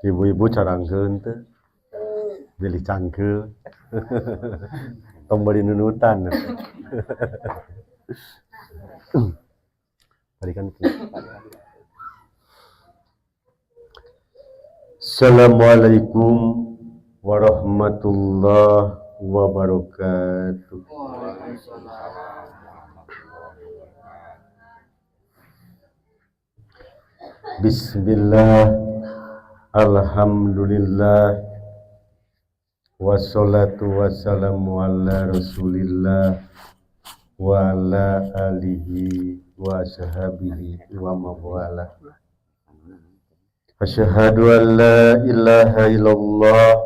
Ibu-ibu carangkeun teh bilih cangkeul tong bari nunutan barikan. Assalamualaikum warahmatullahi wabarakatuh. Bismillah, alhamdulillah, wassalatu wassalamu ala rasulillah wa ala alihi wa sahbihi wa mawala. Asyhadu an la ilaha illallah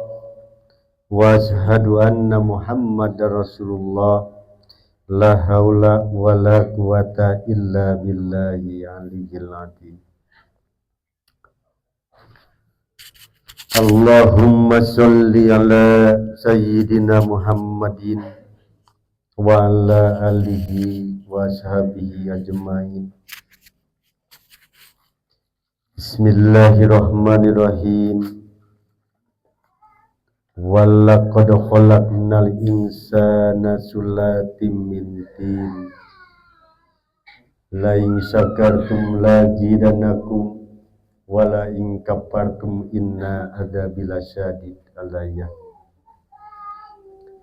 wa asyhadu anna muhammadar rasulullah. La haula wa la quwata illa billahi aliyyil azim. Allahumma sholli ala sayyidina Muhammadin wa ala alihi wa sahbihi ajmain. Bismillahirrahmanirrahim. Walaqad khalaqnal insana sulatim min tin. La in syakartum lazidanakum wala in kafartum inna adzabi lasyadid. Alayah.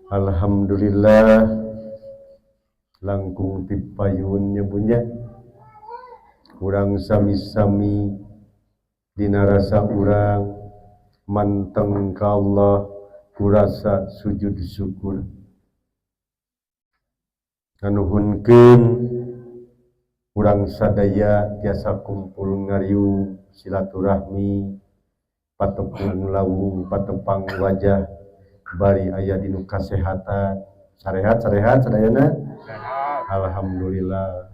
Alhamdulillah langkung tipayun nyebunya urang sami-sami dina rasa urang manteng ka Allah kurasa sujud syukur nganuhunkeun urang sadaya tiasa kumpul ngariung silaturahmi patepung lawung patepang wajah bari aya dinu kasehatan sarehat sadayana alhamdulillah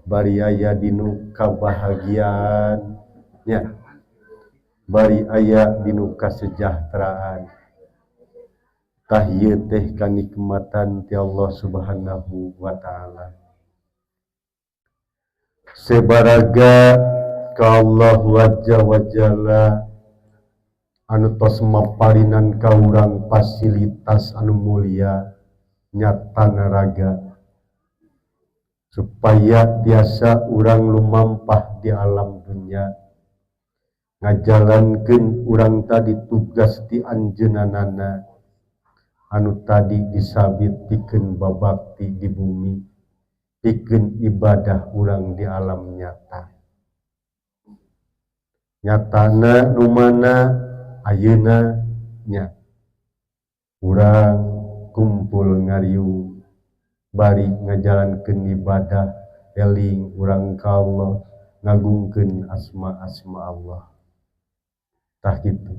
bari aya dinu kabahagiaan nya bari aya dinu kasejahteraan tah ieu teh kanikmatan ti Allah Subhanahu wa taala. Sebaraga ka Allah wajah wajalla anu tos maparinan ka urang fasilitas anu mulia nyatana raga supaya tiasa urang lumampah di alam dunia ngajalankeun urang tadi tugas di anjeunanana anu tadi disabit pikeun babakti di bumi pikeun ibadah urang di alam nyata. Nyatana nu mana ayeuna nya urang kumpul ngariung bari ngajalankeun ibadah eling urang ka Allah ngagungkeun asma-asma Allah tah kitu.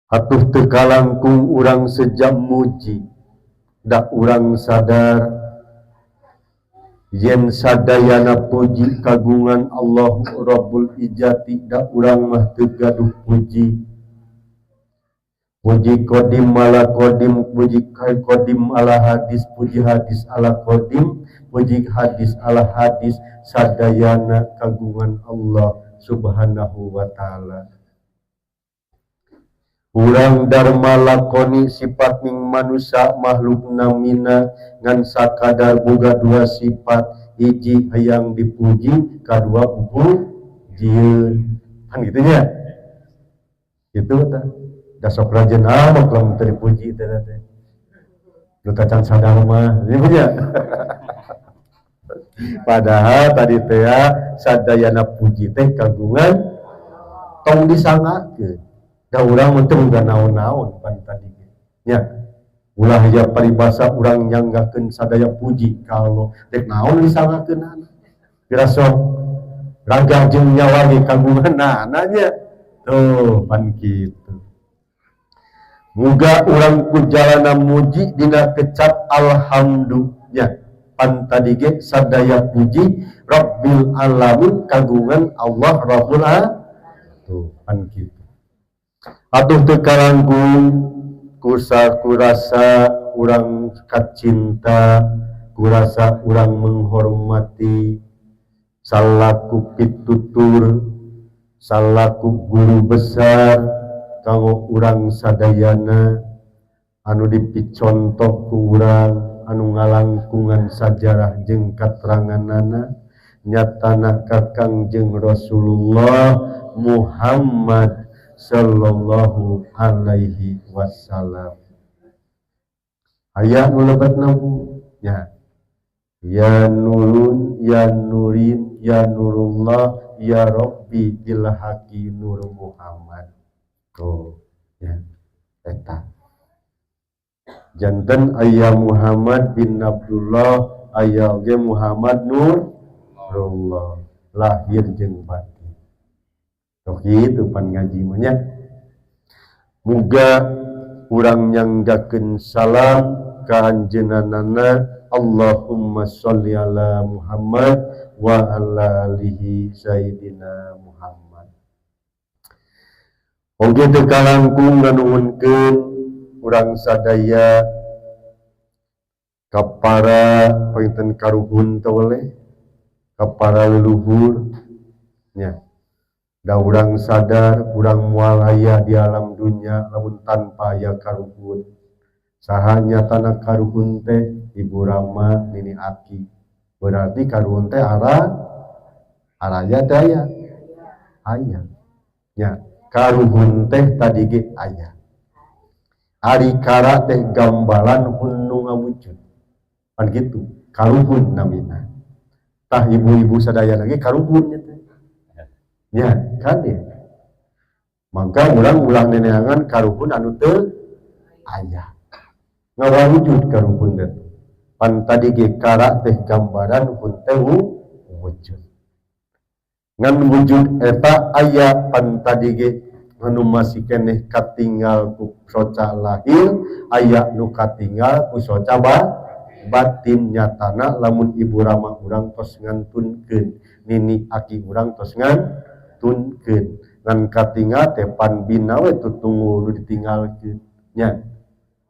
Atuh teu kalangkung urang sejam muji da urang sadar yen sadayana puji kagungan Allah Rabbul Izzati da urang mah teu gaduh puji. Puji qadim ala qadim, puji qadim ala hadis, puji hadis ala qadim, puji hadis ala hadis, sadayana kagungan Allah Subhanahu wa taala. Urang dharma lakoni sifat ning manusia makhluk namina ngan sakadar boga dua sifat, hiji hayang dipuji, kadua pupujieun. Kan kitu nya. Kitu tah. Da sok rajeun mah lamun teu dipuji teh teh. Nu tacan sadar mah, ieu nya. Padahal tadi teh sadayana puji teh kagungan tong disangakeun. Da urang mah teu boga naon-naon pan tadi nya ulah aya paribasa urang nyanggakeun sadaya puji ka Allah teh naon disangakeunana kira sok raga jeung nyawa ge kagunganna nya tuh pan kitu. Muga urang ku jalana muji dina kecap alhamdulillah pan tadi ge sadaya puji Rabbil alamin kagungan Allah Rabbul alamin tuh pan kitu. Atuh teu kalangkung kurasa urang kacinta, kurasa urang menghormati salaku pitutur, salaku guru besar kanggo urang sadayana anu dipicontoh ku urang anu ngalangkungan sajarah jeung kateranganana nyatana kakang jeung Rasulullah Muhammad sallallahu alaihi wasallam. Aya nu lebetna nya ya nurun ya nurin ya nurullah ya rabbi ilhaqi nur Muhammad. Ya eta janten aya Muhammad bin Abdullah aya ge Muhammad Nurullah lahir jeung batin. Kitu pan ngaji mah nya. Muga urang nyanggakeun salam ka anjeunanana Allahumma sholli ala Muhammad wa ala alihi sayyidina Muhammad. Oge teu kalangkung nganuhunkeun urang sadaya ka para panginten karuhun teh oleh ka para leluhur nya. Da urang sadar urang moal aya di alam dunya lamun tanpa aya karuhun. Saha nyatana karuhun teh Ibu Rama Nini Aki. Berarti karuhun teh araya daya aya. Nya, karuhun teh tadi ge aya. Ari kara teh gambalan hun nu ngawujud. Pan kitu, karuhun namina. Tah ibu-ibu sadaya lagi karuhun teh. Ya, kan ya. Maka urang ulah neneangan karuhun anu teu aya. Ngawujud karuhun teh. Pan tadi ge kara teh gambaran hun teh wujud. Ngan wujud eta aya pan tadi ge anu masih keneh katinggal ku soca lahir, aya nu katinggal ku soca batin nyatana lamun Ibu Rama urang tos ngantunkeun, Nini Aki urang tos ngantunkeun. Ngan katinggal teh pan bina we tutungul nu ditinggalkeun nya.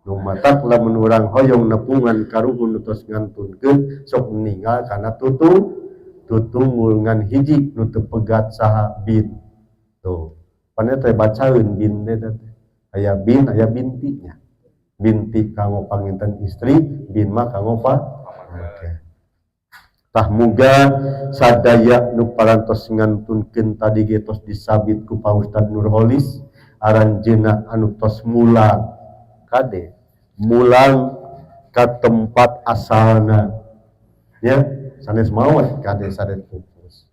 Nu matak lamun urang hoyong nepungan karuhun nu tos ngantunkeun sok ninggal kana tutungul ngan hiji nu teu pegat saha bin. Tuh. Pan teh bacaeun bin teh aya bin aya bintinya. Binti kanggo panginten istri, bin mah kanggo tah muga sadaya nu parantos ngantunkeun tadi ge tos disabit ku Pak Ustad Nurholis aranjeunna anu tos mulang kade mulang ka tempat asalna ya sanes maot kade sanes pupus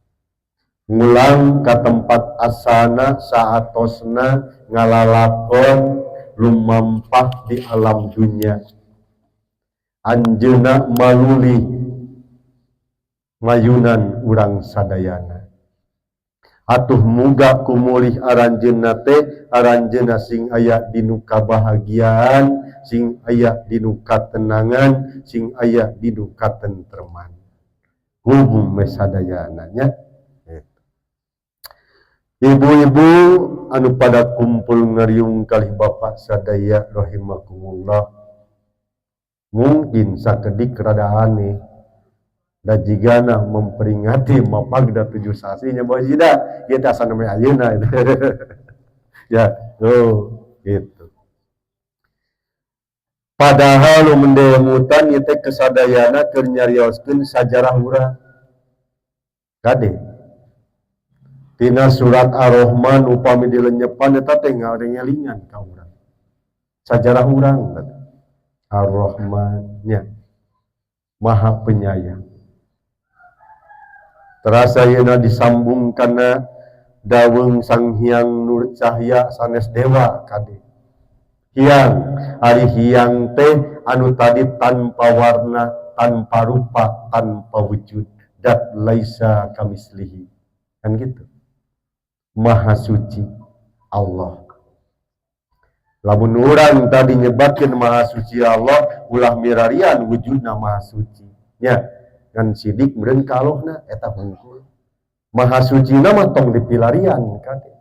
mulang ka tempat asalna saatosna ngalalakon lumampah di alam dunia anjeunna maluli mayunan urang sadayana atuh muga kumulih aranjeunna teh aranjeunna sing aya dinu kabahagiaan sing aya dinu katenangan sing aya dinu katentreman hubung sadayana nya. Ibu-ibu anu pada kumpul ngariung kalih bapak sadaya rahimakumullah mungkin sakedik rada aneh da jigana memperingati mapagda 7 sasinya bae jida ieu teh asal namanya ayeuna ya gitu. Padahal mendeungutan ieu teh kesadayana keur nyarioskeun sajarah urang kade tina surat Ar-Rahman upami dilenyepan eta teh ngaringelingan ka urang. Sajarah urang Ar-Rahman nya Maha Penyayang. Terasa yeuna disambungkanna daweung Sang Hyang Nur Cahya sanes dewa kade. Hyang ari hyang teh anu tadi tanpa warna, tanpa rupa, tanpa wujud. Dat laisa kamislihi. Kan gitu. Maha suci Allah. Lamun urang tadi nyebatkeun maha suci Allah, ulah mirarian wujudna maha suci. Nya, ngan sidik meureun kalohna eta hungkul. Maha suci na mah tong dipilarian kade.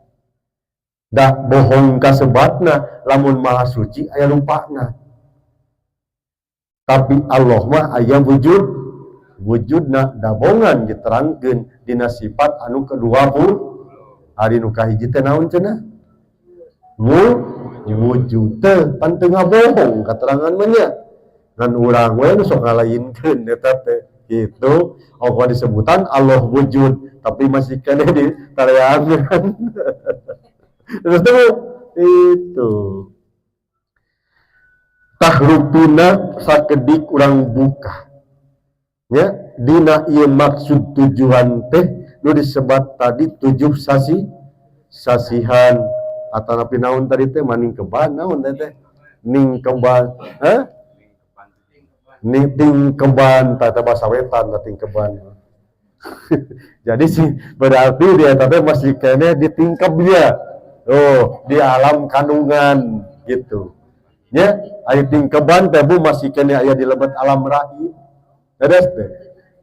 Da bohong kasebatna lamun maha suci aya rupana. Tapi Allah mah aya wujudna dabongan diterangkeun dina sifat anu ke-20 ari nu kahiji teh naon cenah wujud teh pan teu ngabohong katerangan mah nya ngan urang we nu sok ngalainkeun eta teh gitu Allah disebutan Allah wujud tapi masih kene di tareangan terus itu tahrupina sakedik urang buka ya dina ieu maksud tujuan teh nu disebat tadi 7 sasihan atanapi naon tadi teh maning keban naon teh ning keban ning keban tata bahasa wetan ting keban jadi sih berarti dia tapi masih kene di tingkap dia di alam kandungan gitu nya aya tingkeban teh bu masih kene aya di lebat alam rahim beres teh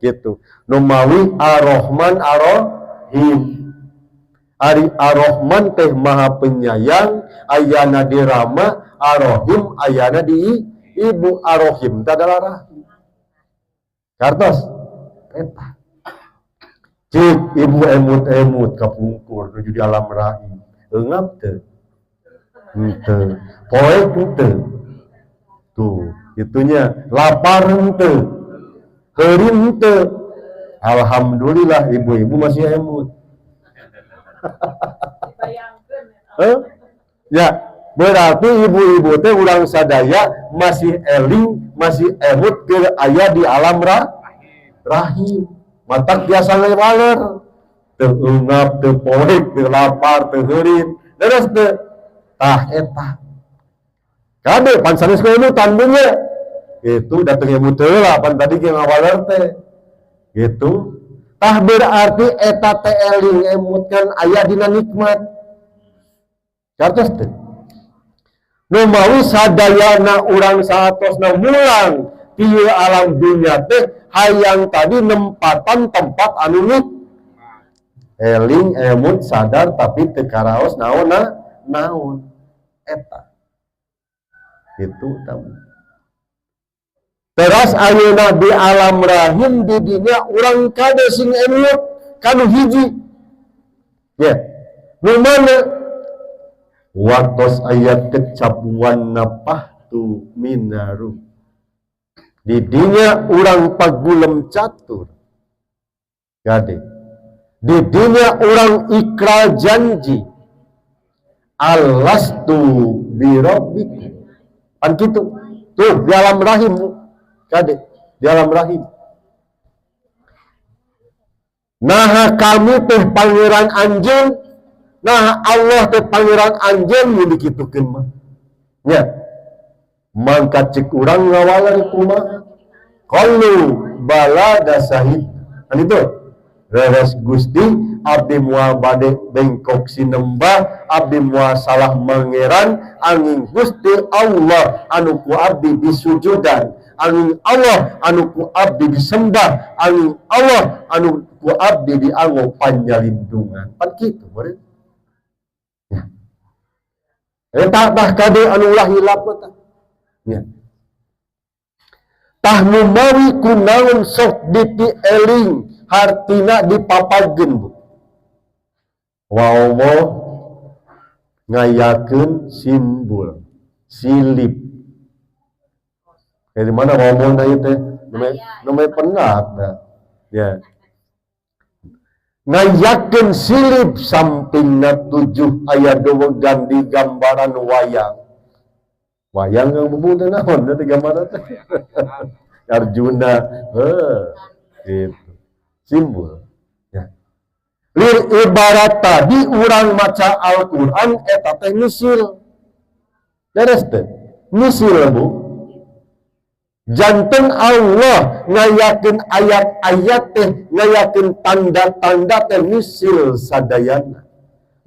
gitu nu mawi ar-rahman ar-rahim ari ar-rahman teh maha penyayang ayana di rama ar-rahim ayana di ibu ar-rahim teh adalah rahim kartos eta cik ibu emut-emut kapungkur nuju di alam rahim eungap teu henteu poek henteu tuh itunya lapar henteu heureum henteu alhamdulillah ibu-ibu masih emut ya berarti ibu-ibu teh urang sadaya masih eling masih emut ke aya di alam rahim matak biasa lewaler teu eungap teu poek teu lapar teu heureum terus teu tah eta kade pan sanes ku emutan beunye itu datang emut teu lah pan tadi ge ngawaler teh gitu tah berarti eta teh eling emutkeun aya dina nikmat cartos teh nu mawi sadayana urang saatosna mulang ti alam dunya teh hayang tadi nempatan tempat anu eling emut sadar tapi teu karaos naon eta itu tamu teras ayeuna di alam rahim di dinya urang kade sing emut kanu hiji ya nu mana waktos ayat kecapuan napahtu minaru di dinya urang pagulem catur gade di dinya urang ikrar janji alastu birabbikum kan gitu tuh di alam rahim kade di alam rahim nah kami teh pangeran anjeun nah Allah teh pangeran anjeun mun dikitukeun mah nya mangka cek urang ngawaler kumaha qalu bala da sahid kan itu reres Gusti abdi moal bade bengkok sinembah abdi moal salah mangeran angin Gusti Allah anu ku abdi disujudan angin Allah anu ku abdi disembah angin Allah anu ku abdi dianggo panjalindungan pan kitu meureun ya eta tah kade anu ulah hilap tah ya tah nu mawi kunaon sok diti eling hartina dipapageun bu wa ngayakeun simbol silip dari mana ngomong na teh namanya pernah ya ngayakeun silip sampingna 7 aya dowegan di gambaran wayang yang bubung teh naon teh gambaran teh Arjuna gitu simbol ya lir ibarat tadi urang maca Al-Qur'an eta teh misil beres teh misil bu janten Allah ngayakeun ayat-ayat teh ngayakeun tanda-tanda teh misil sadayana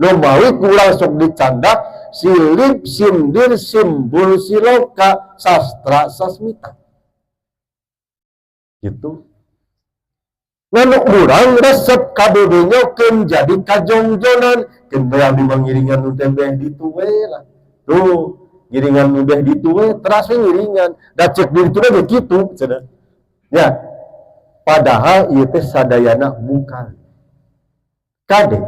nu mawi kurang sok dicandak silip sindir simbol siloka sastra sasmita gitu nanu urang resep kadodenyokeun jadi kajongjonan kendeang di mangiringan nu teh beh ditu we lah tuh ngiringan nu beh ditu we teras we ngiringan da cek di ditu ge kitu cenah ya padahal ieu teh sadayana bukan kade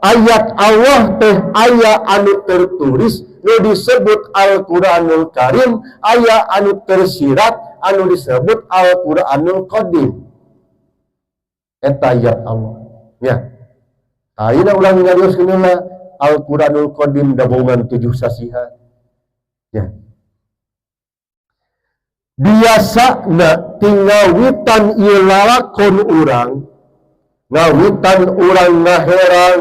ayat Allah teh aya anu tertulis nu disebut Al-Qur'anul Karim, aya anu tersirat anu disebut Al-Qur'anul Qadim. Eta ayat Allah nya ayeuna urang ngarioskeun Al-Qur'anul Qadim gabungan 7 sasihan nya biasana tinggawitan ieu lalakon urang ngawitan urang ngaherang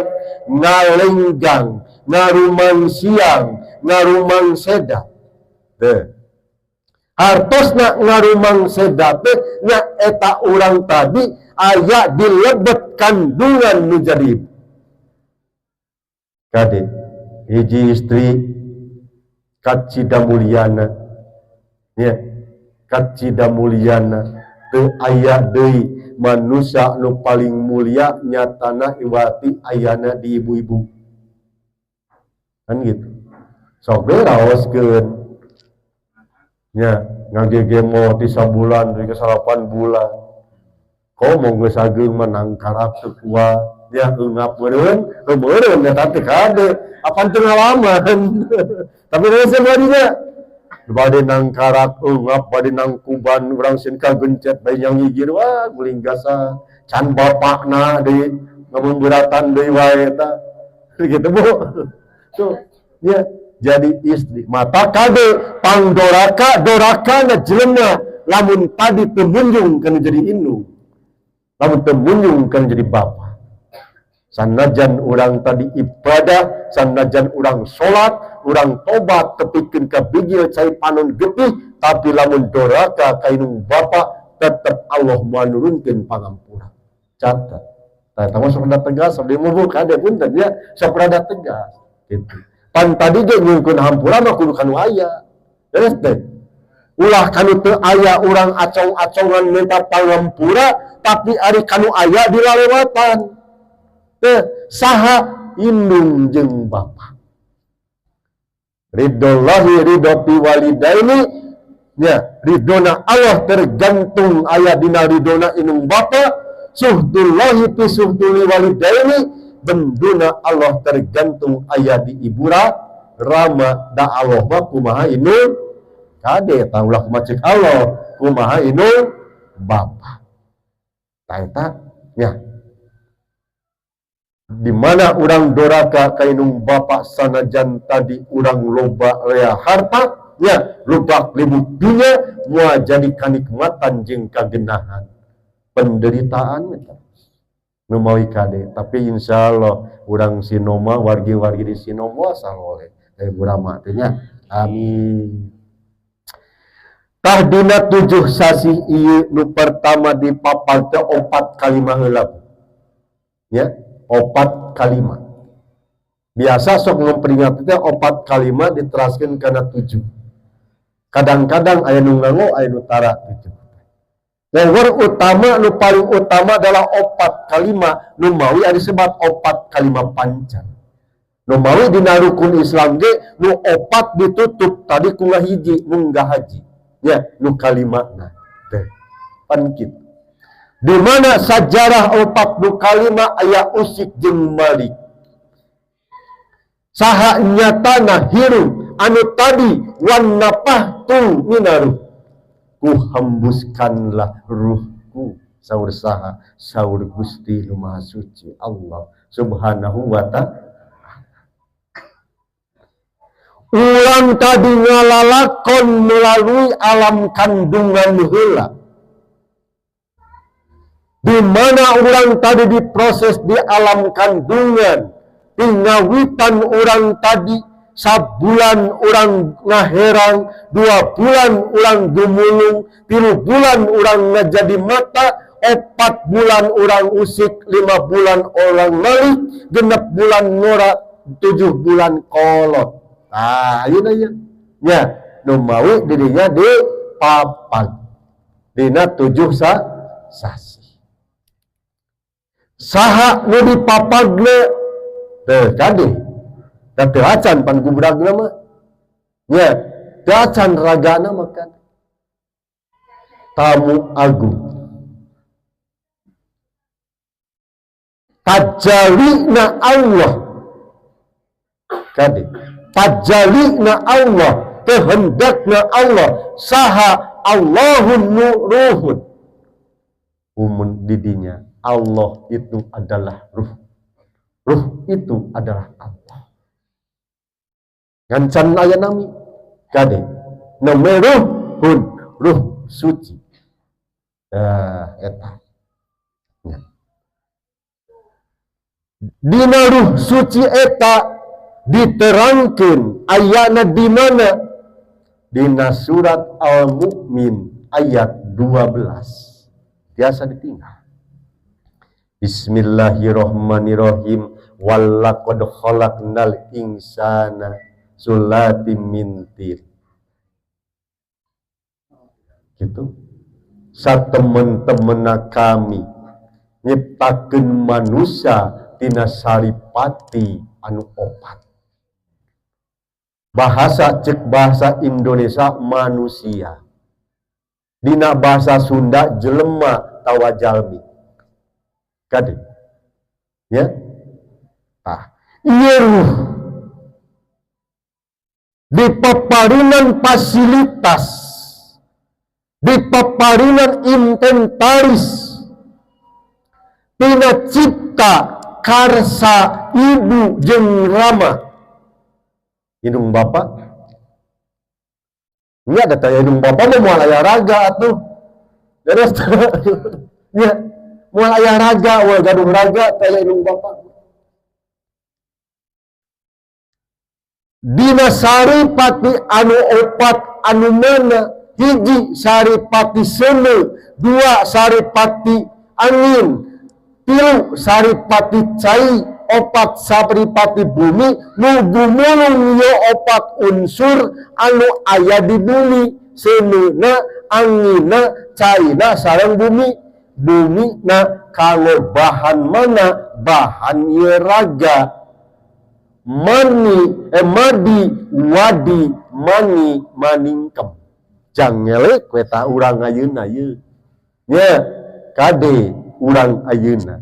ngalenggang ngarumang siang ngarumang seda teh hartosna ngarumang seda teh nya eta urang tadi aya dilebet kandungan nu jadi kade hiji istri kacida mulyana nya kacida mulyana teu aya deui manusia nu paling mulia nyatana iwati ayana di ibu-ibu kan gitu sok raoskeun nya ngagegemo ti sabulan deui ke 8 bulan komo geus ageung menang karap teu kuat ya eungap meureun eta teh kade apan teu ngalaman tapi rasa badinya bade nang karak eungap bade nang kuban urang sin kagencet bae yang ngigir wah guling gasa can bapakna deui ngamun beratan deui wae eta gitu Bu tuh ya jadi istri mata kade pangdoraka dorakana jelema lamun tadi teu munjung kana jadi indung lamun teu munjung kana jadi bapa sanajan urang tadi ibadah sanajan urang salat urang tobat tepikeun ka bigil cai panon getih tapi lamun doraka ka indung bapa tetep Allah manurunkeun pangampura catat tah mah sok tegas abdi mah kade punten nya sok rada tegas gitu pan tadi ge nyungkeun hampura mah kudu kanu aya beres teh ulah kanu teu aya urang acong-acongan minta pangampura tapi ari kanu aya dilalewatan teh saha indung jeung bapa ridollahi ridho fi walidaini nya ridona Allah tergantung aya dina ridona indung bapa suhdullahi fi suhduli walidaini benduna Allah tergantung aya di ibura rama da Allah mah kumaha indung kade eta ulah kumaha ceuk Allah kumaha indung bapa tah eta nya di mana urang doraka ka indung bapa sanajan tadi urang loba rea harta nya loba libut dunya moal jadi kanikmatan jeung kagenahan penderitaan eta nu mawi kade tapi insyaallah urang sinoma wargi-wargi di sinoma saloleh burama teh nya amin tah dina 7 sasih ieu nu pertama dipapal teh 4 kalimah heula ya 4 kalimat biasa sok ngemperingat teh 4 kalimat diteraskeun kana 7 kadang-kadang aya nu nganggo aya nu tara 7 nomor utama nu paling utama adalah 4 kalimat nu mawi ari sebat 4 kalimat panjang nu mawi dina rukun Islam ge nu 4 ditutup tadi ku ngahiji munggah haji ya nu kalimatna teh pan kitu di mana sajarah 40 kalimat aya usik jeung malik saha nyatana hirup anu tadi wan napahtu minaruh ku hembuskanlah ruhku saur saha saur Gusti nu Maha Suci Allah Subhanahu wa ta'ala ulang tadi ngalalakon melalui alam kandungan heula di mana orang tadi diproses di alam kandungan pingawitan orang tadi sabulan orang ngaherang 2 bulan orang dumulung 3 bulan orang ngajadi mata 4 bulan orang usik 5 bulan orang malik 6 bulan ngora 7 bulan kolot ayeuna ieu nya nu mawi dirinya di papan dina 7 sasi saha nu dipapagne teh kade da teu acan pan gubragna mah nya teu acan ragana mah kan tamu agung tajalina Allah kade tajalina Allah kehendakna Allah saha Allahun nuruhun umun didinya Allah itu adalah ruh itu adalah Allah ngancan aya nami kade nama ruh suci eta dina ruh suci eta diterangkeun ayana di mana dina surat Al-Mu'min ayat 12 biasa ditinggal Bismillahirrahmanirrahim wallaqad khalaqnal insana sulatim min tin gitu satemen-temena kami nyiptakeun manusia tina saripati anu opat bahasa cek bahasa Indonesia manusia dina bahasa Sunda jelema tawa jalmi kade ya tah ieu ruh dipaparinan fasilitas dipaparinan inventaris tina cipta karsa ibu jeung rama hidung bapak ini ada tanya hidung bapak mau aya raga atuh beres ya mau aya raga wal gadung raga tanya hidung bapak dina saripati anu opat anu mana hiji saripati seme dua saripati angin tilu saripati cai opat saripati bumi nu gumulung yo opat unsur anu aya di bumi seunna angina caina sareng bumi na kanggo bahan mana bahan ieu raga mani madi wadi mani maningkem jangelek we ta urang ayeuna ieu nya kade urang ayeuna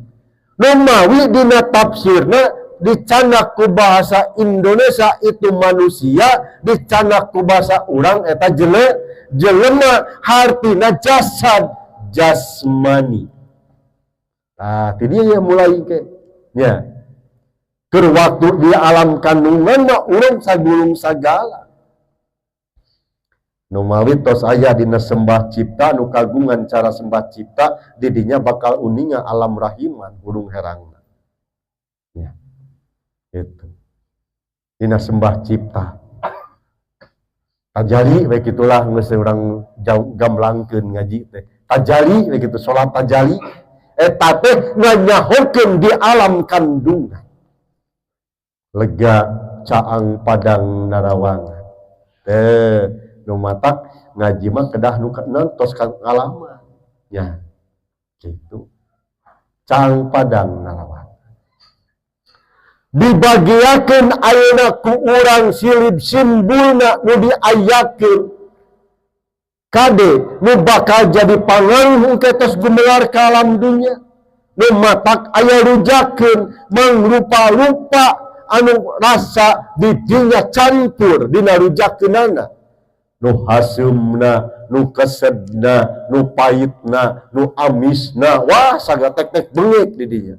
Namawi dina tafsirna dicanak ku bahasa Indonesia itu manusia dicanak ku bahasa urang eta jelema hartina jasad jasmani nah ti dieu mulai ke nya keur waktu di alam kandungan mah urang sagulung sagala nu malitos aya dina sembah cipta nu kagungan cara sembah cipta didinya bakal uninga alam rahiman hurung herangna ya itu dina sembah cipta tajali we kitulah geus urang gamblangkeun ngaji teh tajali we kitu salat tajali eta teh nganyahokeun di alam kandungan lega caang padang narawangan nu matak ngaji mah kedah nu tos ngalaman ya gitu cang padang nalawan dibagiakeun ayeuna ku urang silib simbulna nu diayakeun kade nu bakal jadi panganghung tos gumelar ka alam dunya nu matak aya rujakeun mangrupa-rupa anu rasa didinya campur dina rujakeunana nu hasumna, nu kesedna, nu pahitna, nu amisna, wah sagatek-tek beungit di dinya.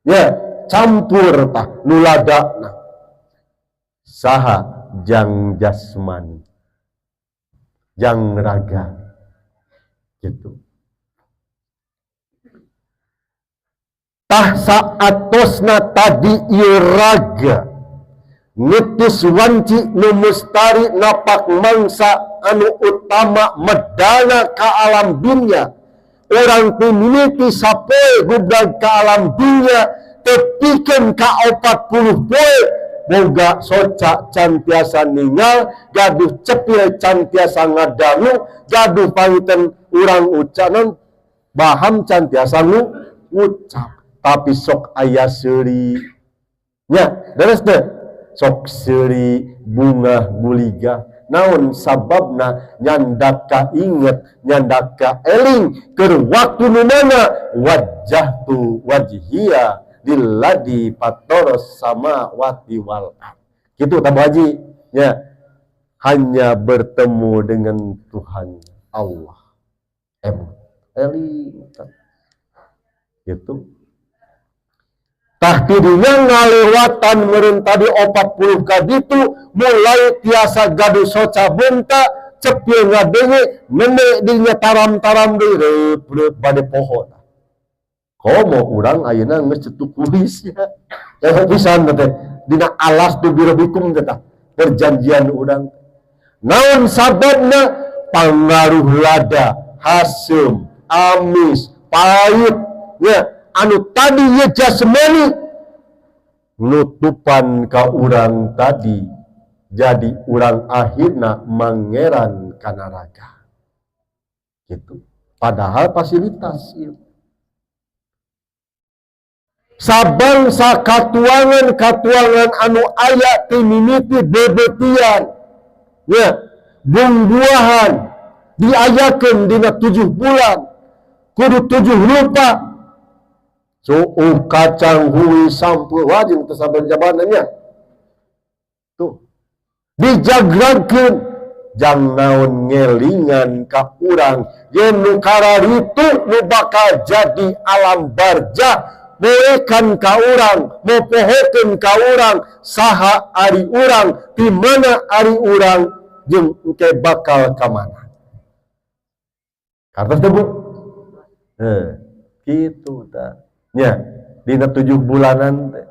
Ya, campur tah nu ladakna. Saha jang jasmani. Jang raga. Gitu. Tah saatosna tadi ieu raga nitis wanci nu mustari napak mangsa anu utama medana ka alam dunia orang timiliki sapoe gubdag ka alam dunia tepikeun ka 40 poe boga soca can tiasa ningal gaduh cepil can tiasa ngadangu gaduh panginten urang ucanan baham can tiasa ngucap tapi sok aya seuri nya beres teh sok seuri bunga buliga naon sababna nyandak ka inget nyandak ka eling keur waktu nu mana wajjahtu wajhiya dilladzi fatoros samawati wal ard. Gitu Tabu Haji, ya. Hanya bertemu dengan Tuhan Allah. Gitu. Tahtidinya ngalewatan meureun tadi 40 kaditu mulai tiasa gaduh soca benta cepil ngadenge mene dinya taram-taram deui reup bade pohon. Komo urang ayeuna geus cetuk kulisnya. Ya pisan teh dina alas tu birobikum teh perjanjian urang. Naon sababna pangaruh lada, hasem, amis, pahit, ya anu tadi ye jasmani nutupan ka urang tadi jadi urang akhirna mangeran kana raga gitu. Padahal fasilitas ieu sabang sakatuangan anu aya ti mimiti bebetian ya buah-buahan diayakeun dina 7 bulan kudu 7 rupa suuk kacang hui sampul wajib teu sabar jabanannya tuh dijagrakeun jang naon ngelingan ka urang yen nu kararitu nu bakal jadi alam barzah moekan ka urang mopohokeun ka urang saha ari urang di mana ari urang jeung engke bakal ka mana kartos teh Bu kitu tah nya dina 7 bulanan teh